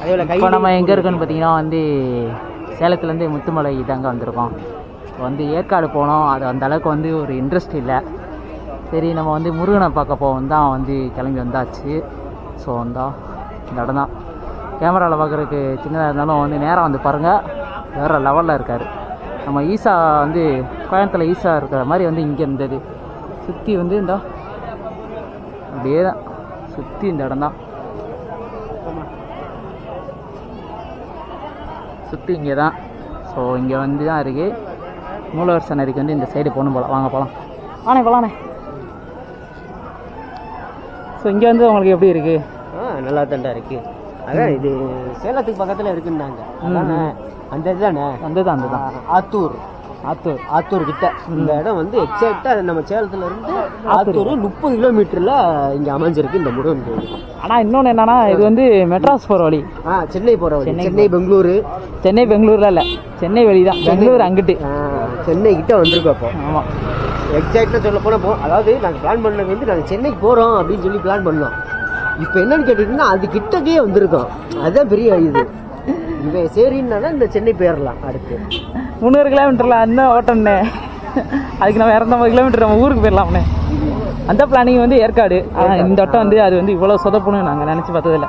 இப்போ நம்ம எங்கே இருக்கோன்னு பார்த்தீங்கன்னா வந்து சேலத்துலேருந்து முத்துமலை தாங்க வந்திருக்கோம். இப்போ வந்து ஏற்காடு போனோம், அது அந்த அளவுக்கு வந்து ஒரு இன்ட்ரெஸ்ட் இல்லை. சரி நம்ம வந்து முருகனை பார்க்க போவோம் தான் வந்து கிளம்பி வந்தாச்சு. ஸோ வந்தால் இந்த இடம் தான். கேமராவில் பார்க்குறதுக்கு சின்னதாக இருந்தாலும் வந்து நேராக வந்து பாருங்கள், வேறு லெவலில் இருக்கார். நம்ம ஈசா வந்து கோயம்புத்தூரில் ஈசா இருக்கிற மாதிரி வந்து இங்கே இருந்தது. சுற்றி வந்து இந்த அப்படியே தான் சுற்றி இந்த இடம் தான் சுற்றி இங்கே தான். ஸோ இங்கே வந்து தான் இருக்குது. மூலவர் சன்னதிக்கு வந்து இந்த சைடு போகணும் போகலாம். வாங்க போகலாம். போகலானே. ஸோ இங்கே வந்து உங்களுக்கு எப்படி இருக்குது? நல்லா தாண்டா இருக்குது. அதான் இது சேலத்துக்கு பக்கத்தில் இருக்குன்னாங்க. அந்த இதுதானே? அந்த தான் ஆத்தூர் கிட்ட இந்த இடம் வந்து எக்ஸாக்டாக நம்ம சேலத்துல இருந்து ஆத்தூர் 30 கிலோமீட்டரில் இங்கே அமைஞ்சிருக்கு இந்த முருகன் கோயில். ஆனால் இன்னொன்று என்னன்னா, இது வந்து மெட்ராஸ் போகிற வழி. சென்னை போகிற வழி. சென்னை பெங்களூரில் இல்லை, சென்னை வழி தான். பெங்களூர் அங்கிட்டு சென்னை கிட்ட வந்திருக்கோம். அப்போ ஆமாம், எக்ஸாக்டாக சொல்ல போனால் அதாவது நாங்கள் பிளான் பண்ணது வந்து நாங்கள் சென்னைக்கு போகிறோம் அப்படின்னு சொல்லி பிளான் பண்ணோம். இப்போ என்னன்னு கேட்டிங்கன்னா அது கிட்டக்கே வந்திருக்கோம். அதுதான் பெரிய இது. இவன் சரின்னா இந்த சென்னை போயிடலாம். அடுத்து 300 கிலோமீட்டரில் அந்த ஓட்டம்னே, அதுக்கு நம்ம 250 கிலோமீட்டர் நம்ம ஊருக்கு போயிடலாம்னே. அந்த பிளானிங் வந்து ஏற்காடு. ஆனால் இந்த வட்டம் வந்து அது வந்து இவ்வளோ சொதப்புன்னு நாங்கள் நினச்சி பார்த்ததில்ல.